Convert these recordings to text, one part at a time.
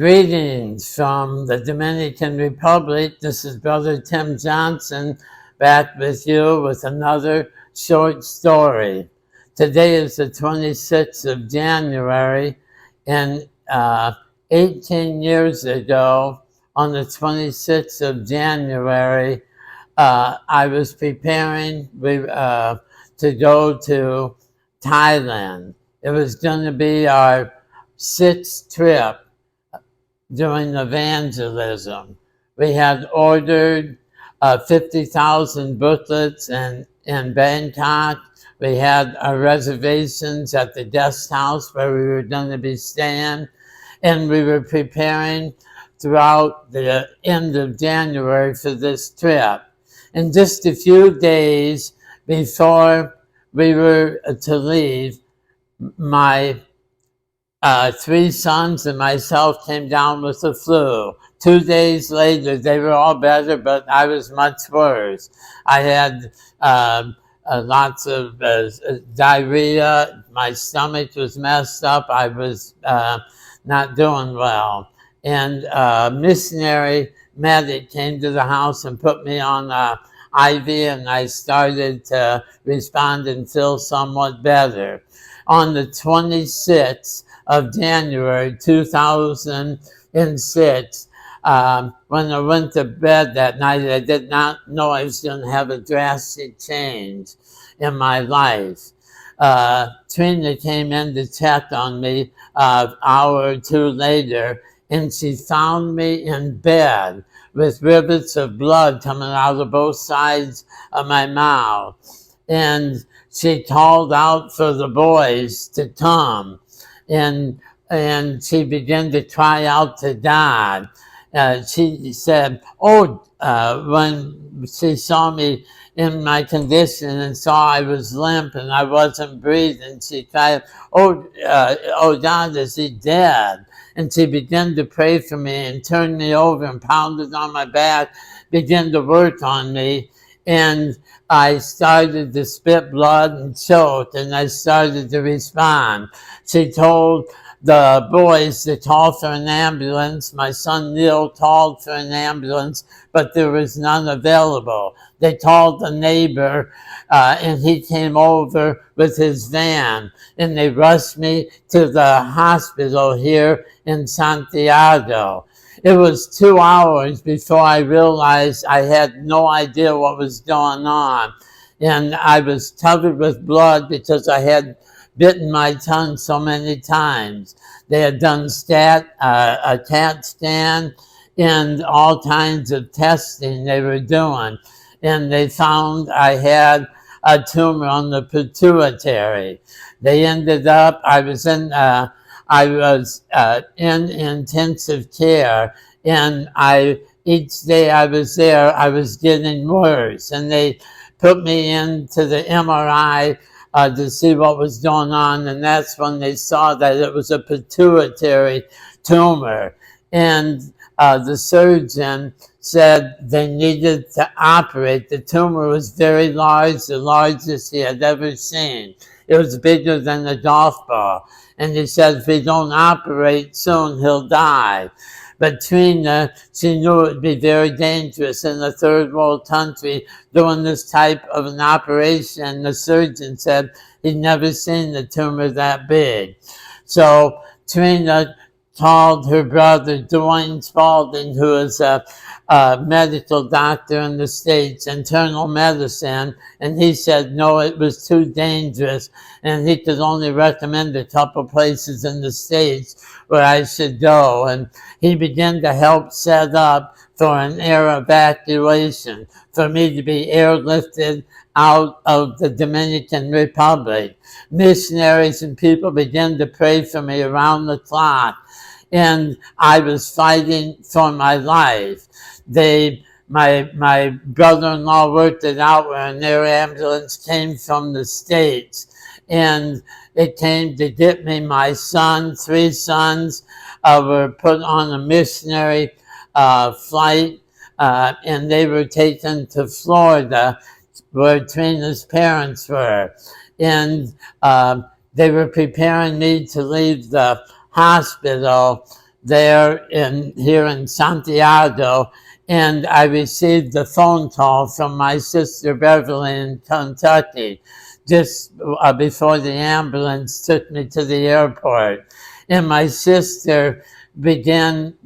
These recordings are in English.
Greetings from the Dominican Republic. This is Brother Tim Johnson back with you with another short story. Today is the 26th of January, and 18 years ago, on the 26th of January, I was preparing to go to Thailand. It was going to be our sixth trip doing evangelism. We had ordered 50,000 booklets in Bangkok. We had our reservations at the guest house where we were going to be staying, and we were preparing throughout the end of January for this trip. And just a few days before we were to leave, my three sons and myself came down with the flu. 2 days later, they were all better, but I was much worse. I had lots of diarrhea. My stomach was messed up. I was not doing well. And a missionary medic came to the house and put me on IV, and I started to respond and feel somewhat better. On the 26th of January 2006, when I went to bed that night, I did not know I was going to have a drastic change in my life. Trena came in to check on me an hour or two later, and she found me in bed with rivulets of blood coming out of both sides of my mouth. And she called out for the boys to come, and she began to cry out to God. She said, when she saw me in my condition and saw I was limp and I wasn't breathing, she cried, oh God, is he dead? And she began to pray for me and turned me over and pounded on my back, began to work on me. And I started to spit blood and choke, and I started to respond. She told the boys to call for an ambulance. My son Neil called for an ambulance, but there was none available. They called the neighbor, and he came over with his van, and they rushed me to the hospital here in Santiago. It was 2 hours before I realized I had no idea what was going on. And I was covered with blood because I had bitten my tongue so many times. They had done a CAT scan and all kinds of testing they were doing. And they found I had a tumor on the pituitary. They ended up, I was in intensive care, and each day I was there, I was getting worse, and they put me into the MRI to see what was going on, and that's when they saw that it was a pituitary tumor. And the surgeon said they needed to operate. The tumor was very large, the largest he had ever seen. It was bigger than a golf ball. And he said, if he don't operate soon, he'll die. But Trena, she knew it would be very dangerous in a third world country doing this type of an operation. The surgeon said he'd never seen the tumor that big. So Trena called her brother, Dwayne Spalding, who is a medical doctor in the States, internal medicine, and he said no, it was too dangerous, and he could only recommend a couple places in the States where I should go. And he began to help set up for an air evacuation, for me to be airlifted out of the Dominican Republic. Missionaries and people began to pray for me around the clock, and I was fighting for my life. My brother-in-law worked it out where an air ambulance came from the States, and it came to get me. My son, three sons, were put on a missionary flight, and they were taken to Florida, where Trena's parents were. And they were preparing me to leave the hospital here in Santiago, and I received a phone call from my sister Beverly in Kentucky just before the ambulance took me to the airport. And my sister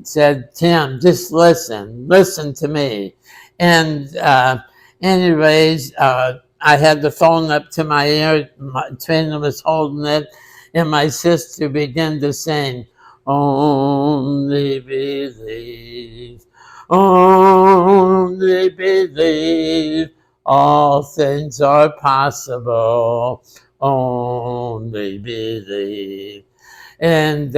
said, Tim, just listen to me. And anyways, I had the phone up to my ear, Trena was holding it, and my sister began to sing, only believe, only believe, all things are possible, only believe. And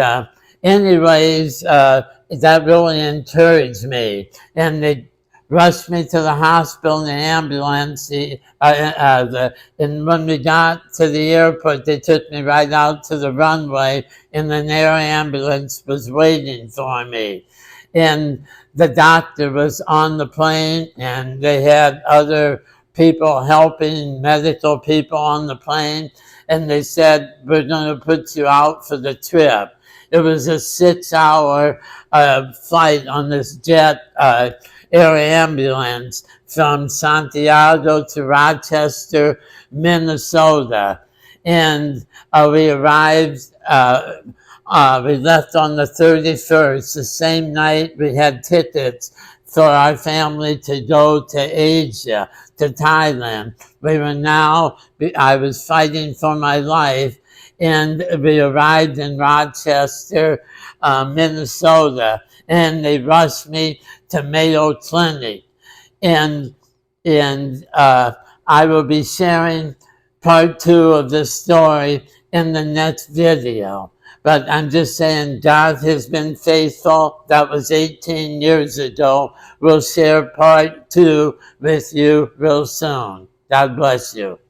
anyways, that really encouraged me. And they rushed me to the hospital in the ambulance. And when we got to the airport, they took me right out to the runway, and an air ambulance was waiting for me. And the doctor was on the plane, and they had other people helping, medical people on the plane, and they said, we're going to put you out for the trip. It was a 6-hour flight on this jet air ambulance from Santiago to Rochester, Minnesota. And we arrived, we left on the 31st. The same night we had tickets for our family to go to Asia, to Thailand. I was fighting for my life, and we arrived in Rochester, Minnesota, and they rushed me to Mayo Clinic. And I will be sharing part 2 of this story in the next video. But I'm just saying, God has been faithful. That was 18 years ago. We'll share part 2 with you real soon. God bless you.